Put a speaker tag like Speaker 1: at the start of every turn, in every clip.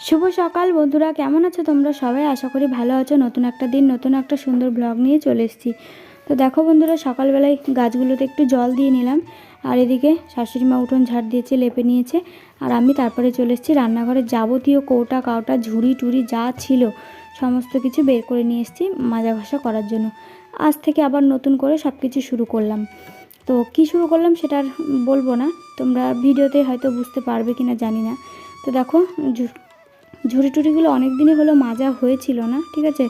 Speaker 1: শুভ সকাল বন্ধুরা, কেমন আছো তোমরা সবাই? আশা করি ভালো আছো। নতুন একটা দিন, নতুন একটা সুন্দর ব্লগ নিয়ে চলে এসেছি। তো দেখো বন্ধুরা, সকালবেলায় গাছগুলোতে একটু জল দিয়ে নিলাম, আর এদিকে শাশুড়ি মা উঠোন ঝাড় দিয়েছে, লেপে নিয়েছে। আর আমি তারপরে চলে এসেছি রান্নাঘরের যাবতীয় কৌটা কাউটা ঝুড়ি টুড়ি যা ছিল সমস্ত কিছু বের করে নিয়ে এসেছি মাজা ঘষা করার জন্য। আজ থেকে আবার নতুন করে সব কিছু শুরু করলাম। তো কী শুরু করলাম সেটা আর বলবো না, তোমরা ভিডিওতে হয়তো বুঝতে পারবে কিনা জানি না। তো দেখো, ঝুড়ি টুড়িগুলো অনেক দিনই হলো মাজা হয়েছিল না, ঠিক আছে।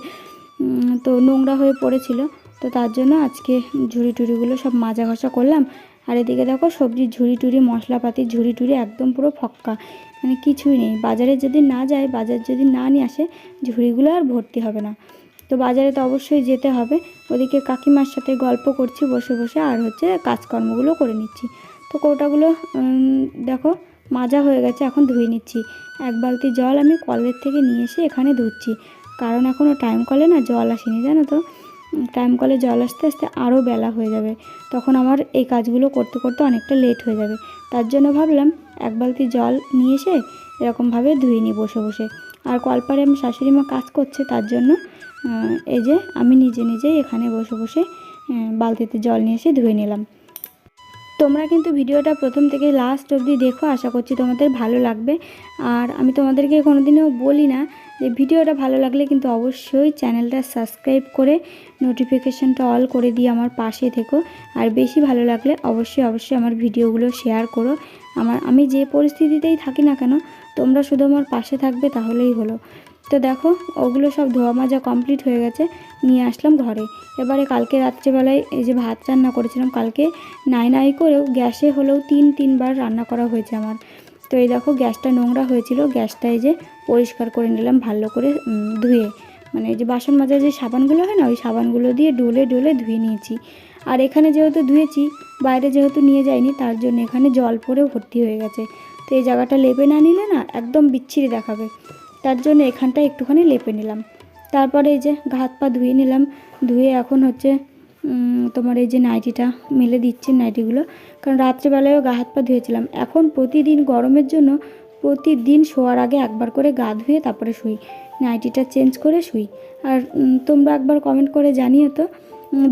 Speaker 1: তো নোংরা হয়ে পড়েছিল, তো তার জন্য আজকে ঝুড়ি টুড়িগুলো সব মাজা ঘষা করলাম। আর এদিকে দেখো সবজির ঝুড়ি টুড়ি, মশলাপাতির ঝুড়ি টুড়ি একদম পুরো ফক্কা, মানে কিছুই নেই। বাজারে যদি না যায়, বাজার যদি না নিয়ে আসে, ঝুড়িগুলো আর ভর্তি হবে না। তো বাজারে তো অবশ্যই যেতে হবে। ওদিকে কাকিমার সাথে গল্প করছি বসে বসে, আর হচ্ছে কাজকর্মগুলো করে নিচ্ছি। তো কৌটাগুলো দেখো মাজা হয়ে গেছে, এখন ধুয়ে নিচ্ছি। এক বালতি জল আমি কলের থেকে নিয়ে এসে এখানে ধুচ্ছি, কারণ এখনও টাইম কলে না জল আসেনি, জানো তো। টাইম কলে জল আসতে আসতে আরও বেলা হয়ে যাবে, তখন আমার এই কাজগুলো করতে করতে অনেকটা লেট হয়ে যাবে। তার জন্য ভাবলাম এক বালতি জল নিয়ে এসে এরকমভাবে ধুয়ে নিই বসে বসে। আর কলপারে আমি শাশুড়ি মা কাজ করছে, তার জন্য এই যে আমি নিজে নিজেই এখানে বসে বসে বালতিতে জল নিয়ে এসে ধুয়ে নিলাম। তোমরা কিন্তু ভিডিওটা প্রথম থেকে লাস্ট অবধি দেখো, আশা করছি তোমাদের ভালো লাগবে। আর আমি তোমাদেরকে কোনোদিনও বলি না যে ভিডিওটা ভালো লাগলে কিন্তু অবশ্যই চ্যানেলটা সাবস্ক্রাইব করে নোটিফিকেশানটা অল করে দিয়ে আমার পাশে থেকো। আর বেশি ভালো লাগলে অবশ্যই অবশ্যই আমার ভিডিওগুলো শেয়ার করো। আমি যে পরিস্থিতিতেই থাকি না কেন, তোমরা শুধু আমার পাশে থাকবে তাহলেই হলো। তো দেখো ওগুলো সব ধোয়া মাজা কমপ্লিট হয়ে গেছে, নিয়ে আসলাম ঘরে। এবারে কালকে রাত্রেবেলায় এই যে ভাত রান্না করেছিলাম, কালকে নাই নাই করেও গ্যাসে হলেও তিনবার রান্না করা হয়েছে আমার। তো এই দেখো গ্যাসটা নোংরা হয়েছিল, গ্যাসটা এই যে পরিষ্কার করে নিলাম ভালো করে ধুয়ে, মানে এই যে বাসন মাজার যে সাবানগুলো হয় না, ওই সাবানগুলো দিয়ে ডলে ডলে ধুয়ে নিয়েছি। আর এখানে যেহেতু ধুয়েছি, বাইরে যেহেতু নিয়ে যাইনি, তার জন্য এখানে জল পড়েও ভর্তি হয়ে গেছে। তো এই জায়গাটা লেপে না নিলে না একদম বিচ্ছিরি দেখাবে, তার জন্য এখানটা একটুখানি লেপে নিলাম। তারপরে এই যে হাত পা ধুয়ে নিলাম, ধুয়ে এখন হচ্ছে তোমার এই যে নাইটিটা মেলে দিচ্ছি, নাইটিগুলো, কারণ রাত্রেবেলায়ও গা হাত পা ধুয়েছিলাম। এখন প্রতিদিন গরমের জন্য প্রতিদিন শোয়ার আগে একবার করে গা ধুয়ে তারপরে শুই, নাইটিটা চেঞ্জ করে শুই। আর তোমরা একবার কমেন্ট করে জানিও তো,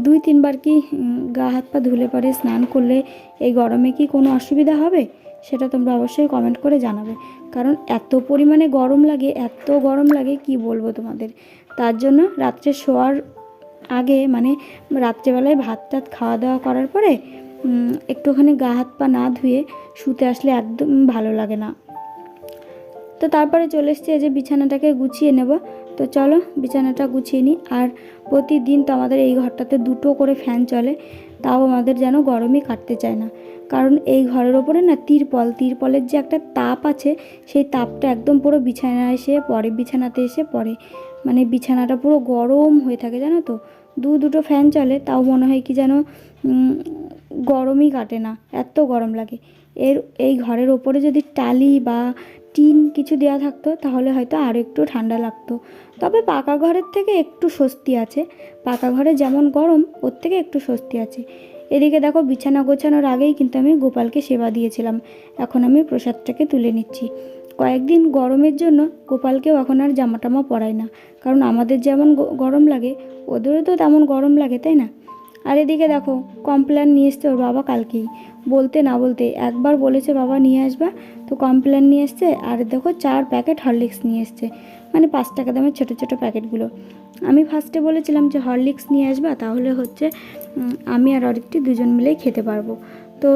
Speaker 1: 2-3 বার কি গা হাত পা ধুলে পরে স্নান করলে এই গরমে কি কোনো অসুবিধা হবে? সেটা তোমরা অবশ্যই কমেন্ট করে জানাবে, কারণ এত পরিমাণে গরম লাগে, এত গরম লাগে কি বলবো তোমাদের। তার জন্য রাত্রে শোয়ার আগে, মানে রাত্রেবেলায় ভাত টাত খাওয়া দাওয়া করার পরে একটুখানি গা হাত পা না ধুয়ে শুতে আসলে একদম ভালো লাগে না। তো তারপরে চলে এসেছি এই যে বিছানাটাকে গুছিয়ে নেব। তো চলো বিছানাটা গুছিয়ে নিই। আর প্রতিদিন তো আমাদের এই ঘরটাতে 2টো করে ফ্যান চলে, তাও আমাদের যেন গরমই কাটতে চায় না, কারণ এই ঘরের ওপরে না তিরপলের যে একটা তাপ আছে, সেই তাপটা একদম পুরো বিছানায় এসে পড়ে, বিছানাতে এসে পড়ে, মানে বিছানাটা পুরো গরম হয়ে থাকে, জানো তো। দুটো ফ্যান চলে, তাও মনে হয় কি যেন গরমই কাটে না, এত গরম লাগে। এই ঘরের ওপরে যদি টালি বা টিন কিছু দেওয়া থাকতো তাহলে হয়তো আরও একটু ঠান্ডা লাগতো। তবে পাকা ঘরের থেকে একটু স্বস্তি আছে, পাকা ঘরে যেমন গরম ওর থেকে একটু স্বস্তি আছে। এদিকে দেখো বিছানা গোছানোর আগেই কিন্তু আমি গোপালকে সেবা দিয়েছিলাম, এখন আমি প্রসাদটাকে তুলে নিচ্ছি। কয়েকদিন গরমের জন্য গোপালকেও এখন আর জামা টামা পরাই না, কারণ আমাদের যেমন গরম লাগে ওদেরও তো তেমন গরম লাগে, তাই না। আর এদিকে দেখো কমপ্ল্যান নিয়ে এসছে ওর বাবা কালকেই, বলতে না বলতে একবার বলেছে বাবা নিয়ে আসবা, তো কমপ্ল্যান নিয়ে এসছে। আর দেখো 4 প্যাকেট হরলিক্স নিয়ে এসছে, মানে 5 টাকা দামের ছোটো ছোটো প্যাকেটগুলো। আমি ফার্স্টে বলেছিলাম যে হরলিক্স নিয়ে আসবা, তাহলে হচ্ছে আমি আর অরিত্রি দুজন মিলেই খেতে পারবো। তো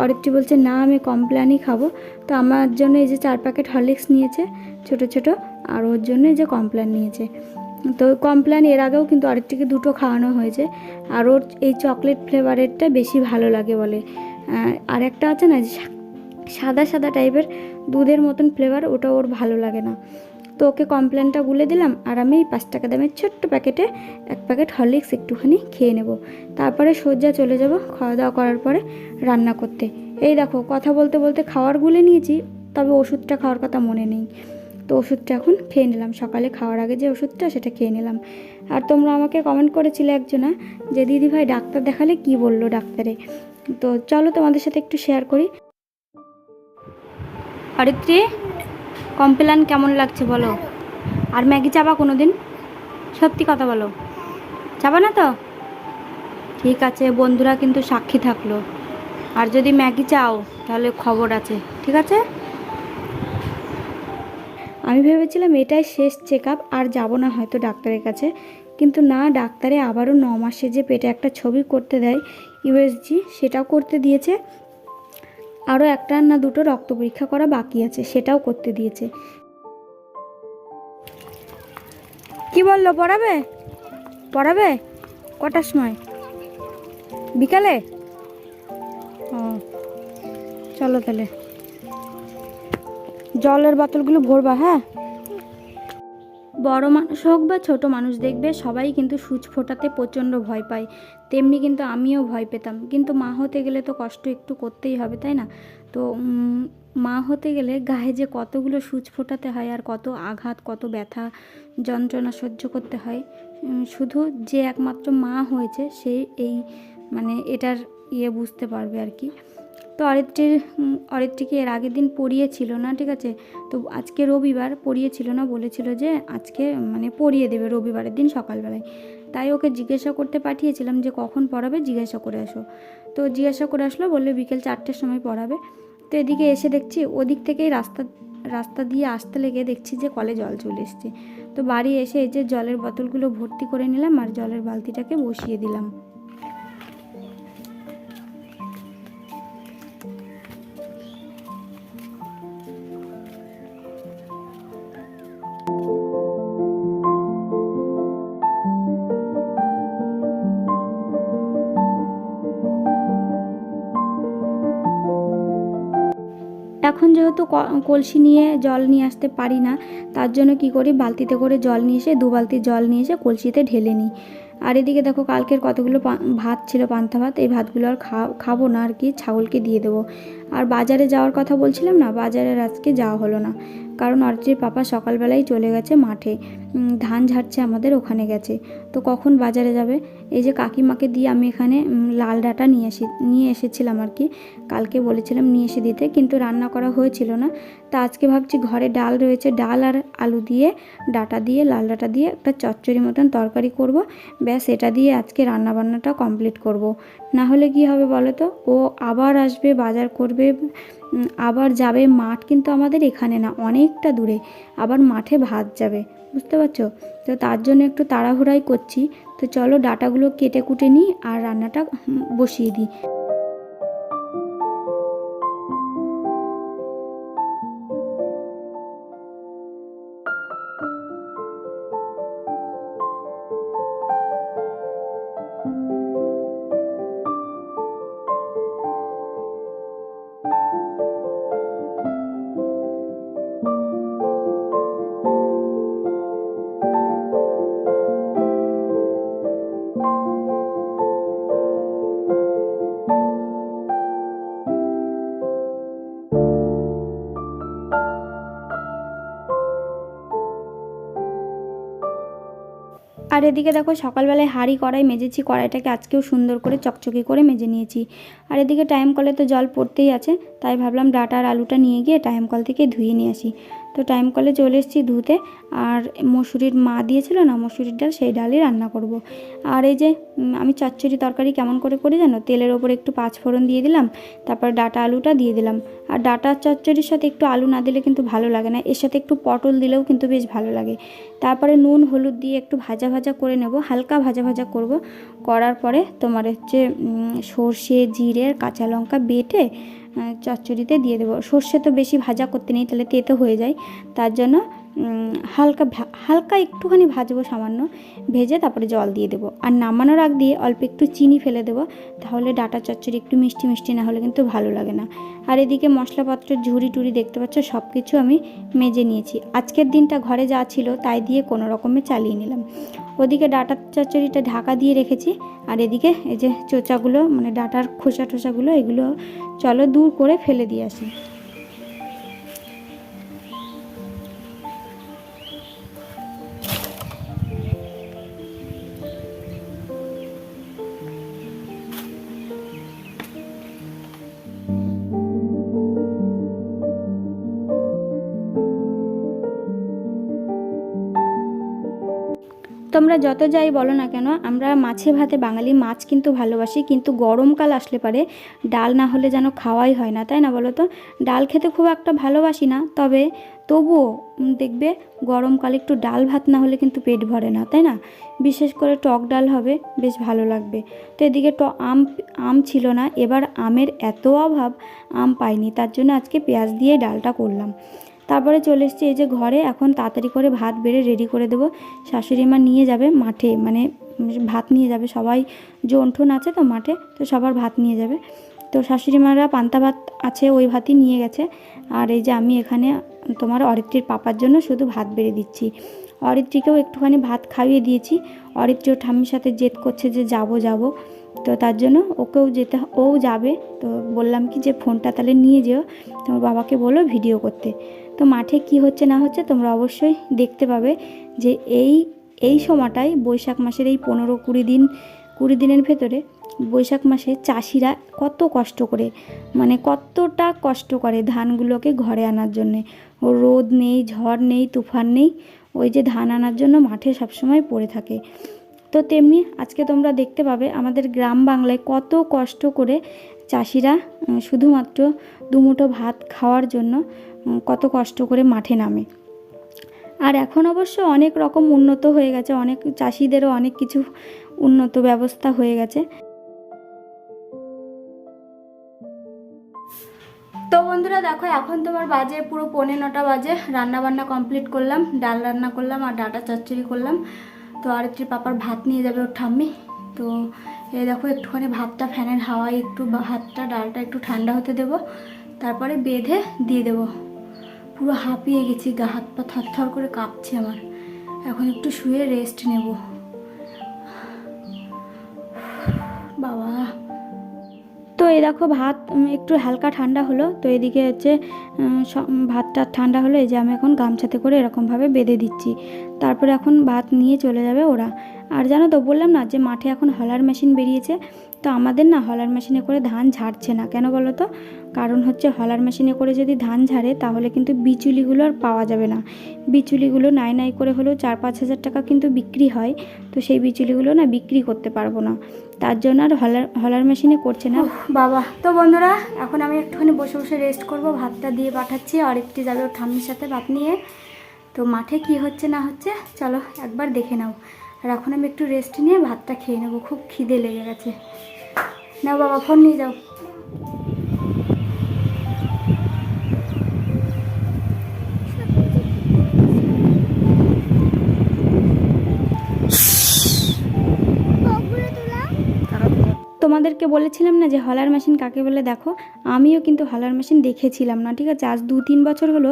Speaker 1: অরিত্রি বলছে না আমি কমপ্ল্যানই খাবো। তো আমার জন্য এই যে 4 প্যাকেট হরলিক্স নিয়েছে ছোটো ছোটো, আর ওর জন্য এই যে কমপ্ল্যান নিয়েছে। তো কমপ্ল্যান এর আগেও কিন্তু আরেকটিকে 2টো খাওয়ানো হয়েছে, আর ওর এই চকলেট ফ্লেভারেরটা বেশি ভালো লাগে বলে। আর একটা আছে না সাদা সাদা টাইপের দুধের মতন ফ্লেভার, ওটা ওর ভালো লাগে না। তো ওকে কমপ্ল্যানটা গুলে দিলাম, আর আমি এই 5 টাকা দামের ছোট্ট প্যাকেটে 1 প্যাকেট হরলিক্স একটুখানি খেয়ে নেব। তারপরে সোজা চলে যাব খাওয়া দাওয়া করার পরে রান্না করতে। এই দেখো কথা বলতে বলতে খাওয়ার গুলে নিয়েছি, তবে ওষুধটা খাওয়ার কথা মনে নেই। তো ওষুধটা এখন খেয়ে নিলাম, সকালে খাওয়ার আগে যে ওষুধটা সেটা খেয়ে নিলাম। আর তোমরা আমাকে কমেন্ট করেছিলে একজনা যে দিদি ভাই ডাক্তার দেখালে কি বললো ডাক্তারে, তো চলো তোমাদের সাথে একটু শেয়ার করি। অরিত্রি কমপ্লেন কেমন লাগছে বলো? আর ম্যাগি চাবা কোনো দিন? সত্যি কথা বলো, চাবা না তো? ঠিক আছে, বন্ধুরা কিন্তু সাক্ষী থাকলো। আর যদি ম্যাগি চাও তাহলে খবর আছে, ঠিক আছে? আমি ভেবেছিলাম এটাই শেষ চেক আপ, আর যাব না হয়তো ডাক্তারের কাছে, কিন্তু না, ডাক্তারে আবারও 9 মাসে যে পেটে একটা ছবি করতে দেয় ইউএসজি, সেটাও করতে দিয়েছে। আরও একটা না দুটো রক্ত পরীক্ষা করা বাকি আছে, সেটাও করতে দিয়েছে। কি বললো, পড়াবে? পড়াবে কটার সময়? বিকালে? ও, চলো তাহলে। জলের বোতলগুলো ভরবা, হ্যাঁ? বড় মানুষ হোক বা ছোট মানুষ, দেখবে সবাই কিন্তু সূচ ফোটাতে প্রচণ্ড ভয় পায়। তেমনি কিন্তু আমিও ভয় পেতাম, কিন্তু মা হতে গেলে তো কষ্ট একটু করতেই হবে, তাই না? তো মা হতে গেলে গায়ে যে কতগুলো সূচ ফোটাতে হয়, আর কত আঘাত, কত ব্যথা যন্ত্রণা সহ্য করতে হয়, শুধু যে একমাত্র মা হয়েছে সে এই মানে এটার বুঝতে পারবে আর কি। তো অরিত্রীকে এর আগের দিন পড়িয়েছিল না, ঠিক আছে? তো আজকে রবিবার, পড়িয়েছিল না, বলেছিল যে আজকে মানে পড়িয়ে দেবে রবিবারের দিন সকালবেলায়। তাই ওকে জিজ্ঞাসা করতে পাঠিয়েছিলাম যে কখন পড়াবে, জিজ্ঞাসা করে আসো। তো জিজ্ঞাসা করে আসলো, বললো বিকেল 4টের সময় পড়াবে। তো এদিকে এসে দেখছি ওদিক থেকেই রাস্তা দিয়ে আসতে লেগে দেখছি যে কলে জল চলে এসছে। তো বাড়ি এসে এই যে জলের বোতলগুলো ভর্তি করে নিলাম আর জলের বালতিটাকে বসিয়ে দিলাম। এখন যেহেতু কলসি নিয়ে জল নিয়ে আসতে পারি না, তার জন্য কি করি, বালতিতে করে জল নিয়ে এসে 2 বালতি জল নিয়ে এসে কলসিতে ঢেলে নিই। আর এদিকে দেখো কালকের কতগুলো ভাত ছিল, পান্তা ভাত, এই ভাতগুলো আর খাবো না আর কি, ছাগলকে দিয়ে দেবো। আর বাজারে যাওয়ার কথা বলছিলাম না, বাজারের আজকে যাওয়া হলো না, কারণ অর্চির পাপা সকালবেলাই চলে গেছে মাঠে, ধান ঝাড়ছে আমাদের ওখানে গেছে। তো কখন বাজারে যাবে? এই যে কাকিমাকে দিয়ে আমি এখানে লাল ডাঁটা নিয়ে এসেছিলাম আর কি, কালকে বলেছিলাম নিয়ে এসে দিতে, কিন্তু রান্না করা হয়েছিল না। তা আজকে ভাবছি ঘরে ডাল রয়েছে, ডাল আর আলু দিয়ে, ডাঁটা দিয়ে, লাল ডাঁটা দিয়ে একটা চচ্চড়ি মতন তরকারি করব, ব্যাস এটা দিয়ে আজকে রান্নাবান্নাটা কমপ্লিট করব। না হলে কি হবে বলো তো, ও আবার আসবে, বাজার করবে, আবার যাবে। মাঠ কিন্তু আমাদের এখানে না, অনেকটা দূরে, আবার মাঠে ভাত যাবে, বুঝতে পারছো? তো তার জন্য একটু তাড়াহুড়াই করছি। তো চলো ডাঁটাগুলো কেটে কুটে নিই আর রান্নাটা বসিয়ে দিই। আর এদিকে দেখো সকালবেলায় হাঁড়ি কড়াই মেজেছি, কড়াইটাকে আজকেও সুন্দর করে চকচকে করে মেজে নিয়েছি। আর এদিকে টাইম কলে তো জল পড়তেই আছে, তাই ভাবলাম ডাঁটা আর আলুটা নিয়ে গিয়ে টাইম কল থেকে ধুয়ে নিয়ে আসি। তো টাইম কলে চলে এসেছি ধুতে। আর মসুরির মা দিয়েছিল না মসুরির ডাল, সেই ডালই রান্না করব। আর এই যে আমি চচ্চড়ি তরকারি কেমন করে করি জানো, তেলের ওপর একটু 5 ফোড়ন দিয়ে দিলাম, তারপর ডাঁটা আলুটা দিয়ে দিলাম। আর ডাঁটা চচ্চড়ির সাথে একটু আলু না দিলে কিন্তু ভালো লাগে না, এর সাথে একটু পটল দিলেও কিন্তু বেশ ভালো লাগে। তারপরে নুন হলুদ দিয়ে একটু ভাজা ভাজা করে নেব, হালকা ভাজা ভাজা করব। করার পরে তোমার হচ্ছে সর্ষে, জিরে, কাঁচা লঙ্কা বেটে চচ্চড়িতে দিয়ে দেবো। সর্ষে তো বেশি ভাজা করতে নেই, তাহলে তেতো হয়ে যায়, তার জন্য হালকা একটুখানি ভাজবো, সামান্য ভেজে তারপরে জল দিয়ে দেবো। আর নামানোর আগ দিয়ে অল্প একটু চিনি ফেলে দেবো, তাহলে ডাঁটা চচ্চড়ি একটু মিষ্টি মিষ্টি না হলে কিন্তু ভালো লাগে না। আর এদিকে মশলাপত্রের ঝুড়ি টুড়ি দেখতে পাচ্ছ, সব কিছু আমি মেজে নিয়েছি। আজকের দিনটা ঘরে যা ছিল তাই দিয়ে কোনো রকমে চালিয়ে নিলাম। ওদিকে ডাঁটা চচ্চড়িটা ঢাকা দিয়ে রেখেছি, আর এদিকে এই যে চোচাগুলো মানে ডাঁটার খোসা টোসাগুলো, এগুলো চলো দূর করে ফেলে দিয়ে আসি। তোমরা যত যাই বলো না কেন, আমরা মাছে ভাতে বাঙালি, মাছ কিন্তু ভালোবাসি, কিন্তু গরমকাল আসলে পারে ডাল না হলে যেন খাওয়াই হয় না, তাই না বলো তো? ডাল খেতে খুব একটা ভালোবাসি না, তবে তবুও দেখবে গরমকালে একটু ডাল ভাত না হলে কিন্তু পেট ভরে না, তাই না? বিশেষ করে টক ডাল হবে, বেশ ভালো লাগবে। তো এদিকে আম ছিল না, এবার আমের এত অভাব, আম পাইনি, তার জন্য আজকে পেঁয়াজ দিয়ে ডালটা করলাম। তারপরে চলে এসেছি এই যে ঘরে, এখন তাড়াতাড়ি করে ভাত বেড়ে রেডি করে দেবো। শাশুড়ি মা নিয়ে যাবে মাঠে, মানে ভাত নিয়ে যাবে, সবাই জোনঠোন আছে তো মাঠে, তো সবার ভাত নিয়ে যাবে। তো শাশুড়ি মারা পান্তা ভাত আছে, ওই ভাতই নিয়ে গেছে। আর এই যে আমি এখানে তোমার অরিত্রীর পাপার জন্য শুধু ভাত বেড়ে দিচ্ছি। অরিত্রীকেও একটুখানি ভাত খাইয়ে দিয়েছি। অরিত্রীও ঠাম্মির সাথে জেদ করছে যে যাব, তো তার জন্য ওকেও ও যাবে। তো বললাম কি যে ফোনটা তাহলে নিয়ে যেও, তোমার বাবাকে বলো ভিডিও করতে। তো মাঠে কি হচ্ছে না হচ্ছে তোমরা অবশ্যই দেখতে পাবে। যে এই সময়টায় বৈশাখ মাসের এই 15-20 দিনের ভেতরে বৈশাখ মাসে চাষিরা কত কষ্ট করে, মানে কতটা কষ্ট করে ধানগুলোকে ঘরে আনার জন্যে। ও রোদ নেই, ঝড় নেই, তুফান নেই, ওই যে ধান আনার জন্য মাঠে সবসময় পড়ে থাকে। তো তেমনি আজকে তোমরা দেখতে পাবে আমাদের গ্রাম বাংলায় কত কষ্ট করে চাষিরা শুধুমাত্র দুমুঠো ভাত খাওয়ার জন্য কত কষ্ট করে মাঠে নামে। আর এখন অবশ্য অনেক রকম উন্নত হয়ে গেছে, অনেক চাষিদেরও অনেক কিছু উন্নত ব্যবস্থা হয়ে গেছে। তো বন্ধুরা দেখো, এখন তোমার বাজে পুরো 9:45 বাজে, রান্নাবান্না কমপ্লিট করলাম, ডাল রান্না করলাম আর ডাটা চচ্চড়ি করলাম। তো আরেকটি পাপার ভাত নিয়ে যাবে ওর ঠাম্মি। তো এই দেখো একটুখানি ভাতটা ফ্যানের হাওয়ায় একটু ভাতটা ডালটা একটু ঠান্ডা হতে দেব, তারপরে বেঁধে দিয়ে দেব। পুরো হাঁপিয়ে গেছি, গা হাত পা থরথর করে কাঁপছে আমার। এখন একটু শুয়ে রেস্ট নেব। বাবা, তো এই দেখো ভাত একটু হালকা ঠান্ডা হলো, তো এদিকে হচ্ছে ভাতটা ঠান্ডা হলো, এই যে আমি এখন গামছাতে করে এরকমভাবে বেঁধে দিচ্ছি। তারপরে এখন ভাত নিয়ে চলে যাবে ওরা। আর জানো তো, বললাম না যে মাঠে এখন হলার মেশিন বেরিয়েছে, তো আমাদের না হলার মেশিনে করে ধান ঝাড়ছে না, কেন বলো তো? কারণ হচ্ছে হলার মেশিনে করে যদি ধান ঝাড়ে তাহলে কিন্তু বিচুলিগুলো আর পাওয়া যাবে না। বিচুলিগুলো নাই করে হলেও 4-5 হাজার টাকা কিন্তু বিক্রি হয়, তো সেই বিচুলিগুলো না বিক্রি করতে পারবো না, তার জন্য আর হলার মেশিনে করছে না বাবা। তো বন্ধুরা এখন আমি একটুখানি বসে বসে রেস্ট করব, ভাতটা দিয়ে পাঠাচ্ছি। আর একটি যাবে ওর ঠাম্মির সাথে ভাত নিয়ে। তো মাঠে কি হচ্ছে না হচ্ছে চলো একবার দেখে নাও। আর এখন আমি একটু রেস্ট নিয়ে ভাতটা খেয়ে নেবো, খুব খিদে লেগে গেছে। নাও বাবা, ফোন নিয়ে যাও। তোমাদেরকে বলেছিলাম না যে হলার মেশিন কাকে বলে, দেখো আমিও কিন্তু হলার মেশিন দেখেছিলাম না, ঠিক আছে? আজ 2-3 বছর হলো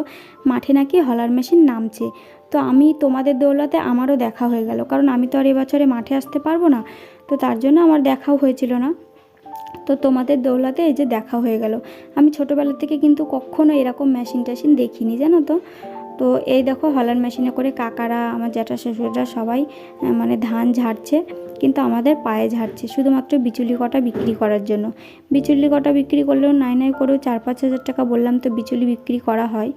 Speaker 1: মাঠে নাকি হলার মেশিন নামছে। তো আমি তোমাদের দৌলতে আমারও দেখা হয়ে গেল, কারণ আমি তো আর এবছরে মাঠে আসতে পারবো না, তো তার জন্য আমার দেখাও হয়েছিল না। তো তোমাদের দৌলতে এই যে দেখা হয়ে গেল। আমি ছোটোবেলা থেকে কিন্তু কখনো এরকম মেশিন টেশিন দেখিনি, জানো তো। তো এই দেখো হলার মেশিনে করে কাকারা, আমার জ্যাঠা শ্বশুররা সবাই মানে ধান ঝাড়ছে, কিন্তু আমাদের পায়ে ঝাড়ছে, শুধুমাত্র বিচুলি কটা বিক্রি করার জন্য। বিচুলি কটা বিক্রি করলেও নাই করেও 4-5 হাজার টাকা বললাম তো বিচুলি বিক্রি করা হয়।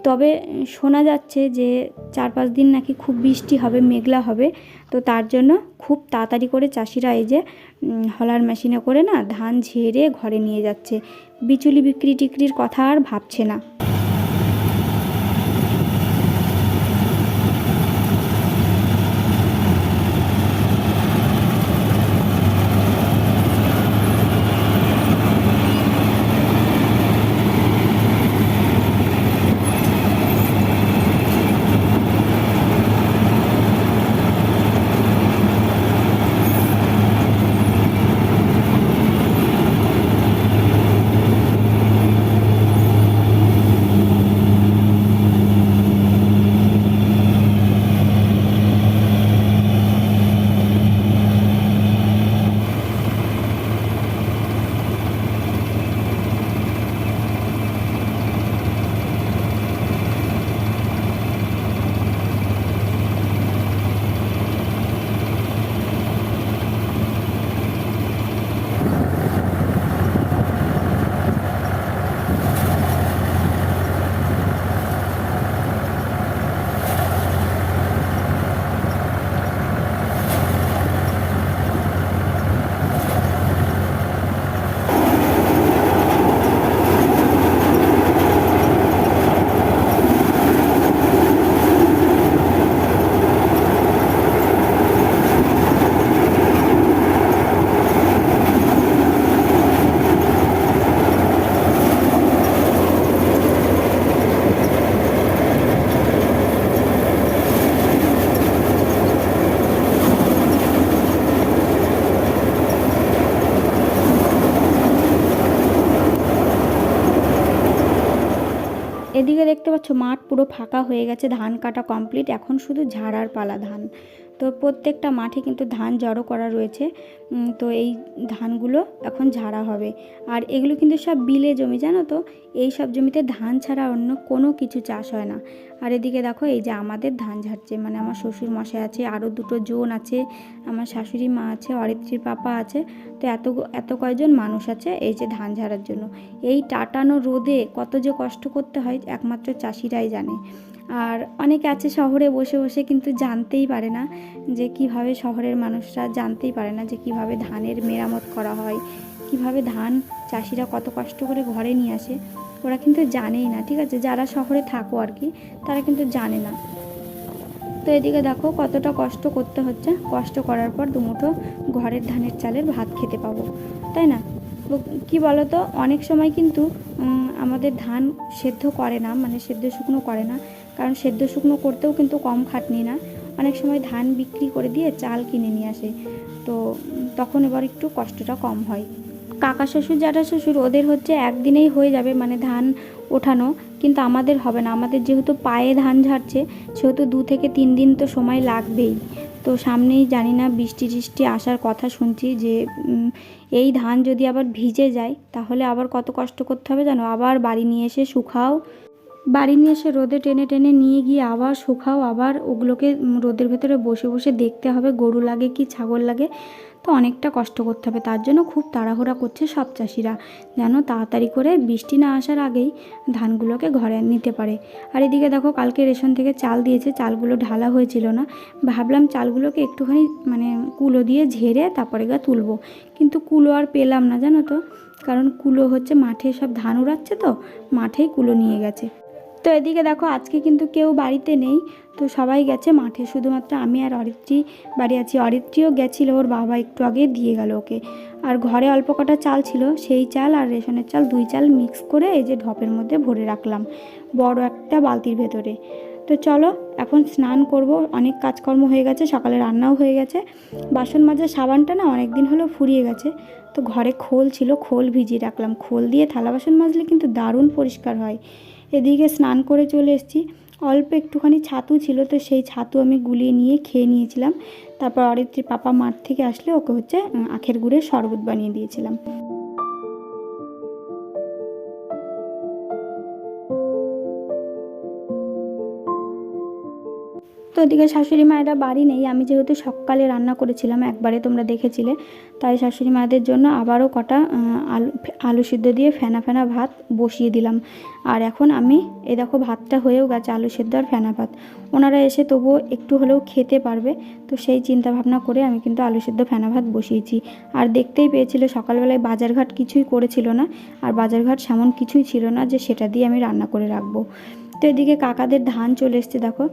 Speaker 1: তবে শোনা যাচ্ছে যে 4-5 দিন নাকি খুব বৃষ্টি হবে, মেঘলা হবে, তো তার জন্য খুব তাড়াতাড়ি করে চাষিরা এই যে হলার মেশিনে করে না ধান ঝেড়ে ঘরে নিয়ে যাচ্ছে, বিচুলি বিক্রি টিক্রির কথা আর ভাবছে না। এদিকে দেখতে পাচ্ছ মাঠ পুরো ফাঁকা হয়ে গেছে, ধান কাটা কমপ্লিট, এখন শুধু ঝাড়ার পালা ধান। তো প্রত্যেকটা মাঠে কিন্তু ধান জড়ো করা রয়েছে, তো এই ধানগুলো এখন ঝাড়া হবে। আর এগুলো কিন্তু সব বিলে জমি, জানো তো, এই সব জমিতে ধান ছাড়া অন্য কোনো কিছু চাষ হয় না। আর এদিকে দেখো এই যে আমাদের ধান ঝাড়ছে, মানে আমার শ্বশুর মশাই আছে, আরও দুটো জন আছে, আমার শাশুড়ি মা আছে, অরিত্রীর পাপা আছে। তো এত কয়জন মানুষ আছে এই যে ধান ঝাড়ার জন্য। এই টাটানো রোদে কত যে কষ্ট করতে হয় একমাত্র চাষিরাই জানে। আর অনেকে আছে শহরে বসে বসে কিন্তু জানতেই পারে না যে কিভাবে, শহরের মানুষরা জানতেই পারে না যে কিভাবে ধানের মেরামত করা হয়, কিভাবে ধান চাষিরা কত কষ্ট করে ঘরে নিয়ে আসে, ওরা কিন্তু জানেই না, ঠিক আছে, যারা শহরে থাকো আর কি, তারা কিন্তু জানে না। তো এদিকে দেখো কতটা কষ্ট করতে হচ্ছে, কষ্ট করার পর দুমুঠো ঘরের ধানের চালের ভাত খেতে পাবো, তাই না? কি বলো তো, অনেক সময় কিন্তু আমাদের ধান সেদ্ধ করে না, মানে সেদ্ধ শুকনো করে না, কারণ সেদ্ধ শুকনো করতেও কিন্তু কম খাটনি না, অনেক সময় ধান বিক্রি করে দিয়ে চাল কিনে নিয়ে আসে, তো তখন এবার একটু কষ্টটা কম হয়। কাকা শ্বশুর জ্যাঠা শ্বশুর ওদের হচ্ছে একদিনেই হয়ে যাবে, মানে ধান ওঠানো, কিন্তু আমাদের হবে না, আমাদের যেহেতু পায়ে ধান ঝাড়ছে সেহেতু 2 থেকে 3 দিন তো সময় লাগবেই। তো সামনেই জানি না বৃষ্টি টিষ্টি আসার কথা শুনছি, যে এই ধান যদি আবার ভিজে যায় তাহলে আবার কত কষ্ট করতে হবে জানো, আবার বাড়ি নিয়ে এসে শুকাও, বাড়ি নিয়ে এসে রোদে টেনে টেনে নিয়ে গিয়ে আবার শুকাও, আবার ওগুলোকে রোদের ভেতরে বসে বসে দেখতে হবে গরু লাগে কি ছাগল লাগে, তো অনেকটা কষ্ট করতে হবে। তার জন্য খুব তাড়াহুড়া করছে সব চাষিরা, যেন তাড়াতাড়ি করে বৃষ্টি না আসার আগেই ধানগুলোকে ঘরে নিতে পারে। আর এদিকে দেখো কালকে রেশন থেকে চাল দিয়েছে, চালগুলো ঢালা হয়েছিল না, ভাবলাম চালগুলোকে একটুখানি মানে কুলো দিয়ে ঝেড়ে তারপরে তুলবো, কিন্তু কুলো আর পেলাম না, জানো তো, কারণ কুলো হচ্ছে মাঠে সব ধান উড়াচ্ছে, তো মাঠেই কুলো নিয়ে গেছে। তো এদিকে দেখো আজকে কিন্তু কেউ বাড়িতে নেই, তো সবাই গেছে মাঠে, শুধুমাত্র আমি আর অরিত্রী বাড়ি আছি। অরিত্রীও গেছিলো, ওর বাবা একটু আগে দিয়ে গেল ওকে। আর ঘরে অল্প কটা চাল ছিল, সেই চাল আর রেশনের চাল 2 চাল মিক্স করে এই যে ঢপের মধ্যে ভরে রাখলাম বড় একটা বালতির ভেতরে। তো চলো এখন স্নান করব, অনেক কাজকর্ম হয়ে গেছে, সকালে রান্নাও হয়ে গেছে, বাসন মাজার সাবানটা না অনেক দিন হলো ফুরিয়ে গেছে, তো ঘরে খোল ছিল, খোল ভিজিয়ে রাখলাম, খোল দিয়ে থালা বাসন মাজলে কিন্তু দারুণ পরিষ্কার হয়। এদিকে স্নান করে চলে এসেছি, অল্প একটুখানি ছাতু ছিল, তো সেই ছাতু আমি গুলিয়ে নিয়ে খেয়ে নিয়েছিলাম। তারপর অরিত্রীর পাপা মাঠ থেকে আসলে ওকে হচ্ছে আখের গুড়ের শরবত বানিয়ে দিয়েছিলাম। তো ওদিকে শাশুড়ি মায়েরা বাড়ি নেই, আমি যেহেতু সকালে রান্না করেছিলাম একবারে তোমরা দেখেছিলে, তাই শাশুড়ি মায়েদের জন্য আবারও কটা আলু সিদ্ধ দিয়ে ফেনা ফেনা ভাত বসিয়ে দিলাম। আর এখন আমি এই দেখো ভাতটা হয়েও গেছে, আলু সিদ্ধ আর ফেনা ভাত, ওনারা এসে তবুও একটু হলেও খেতে পারবে, তো সেই চিন্তা ভাবনা করে আমি কিন্তু আলু সিদ্ধ ফেনা ভাত বসিয়েছি। আর দেখতেই পেয়েছিল সকালবেলায় বাজারঘাট কিছুই করেছিল না, আর বাজারঘাট সেমন কিছুই ছিল না যে সেটা দিয়ে আমি রান্না করে রাখবো। তো এদিকে কাকাদের ধান চলে এসছে, দেখো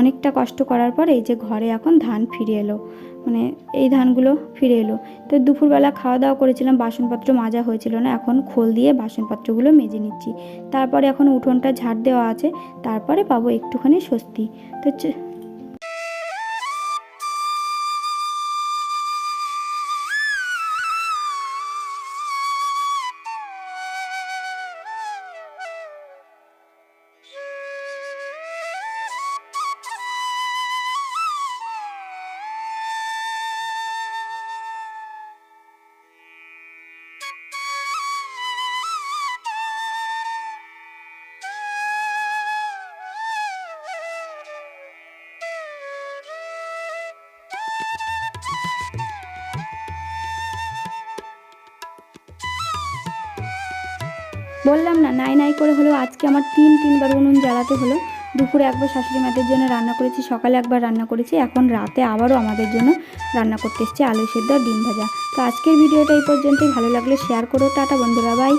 Speaker 1: অনেকটা কষ্ট করার পর এই যে ঘরে এখন ধান ফিরে এলো, মানে এই ধানগুলো ফিরে এলো। তো দুপুরবেলা খাওয়া দাওয়া করেছিলাম, বাসনপত্র মাজা হয়েছিল না, এখন খোল দিয়ে বাসনপত্রগুলো মেজে নিচ্ছি, তারপরে এখন উঠোনটা ঝাড় দেওয়া আছে, তারপরে পাবো একটুখানি স্বস্তি। তো বললাম না, নাই নাই করে হলেও আজকে আমার 3বার উনুন জ্বালাতে হলো। দুপুরে একবার শাশুড়ি মাদের জন্য রান্না করেছি, সকালে একবার রান্না করেছি, এখন রাতে আবারও আমাদের জন্য রান্না করতে এসেছি আলু সেদ্ধ আর ডিম ভাজা। তো আজকের ভিডিওটা এই পর্যন্তই, ভালো লাগলে শেয়ার করো, টাটা বন্ধুরা, বাই।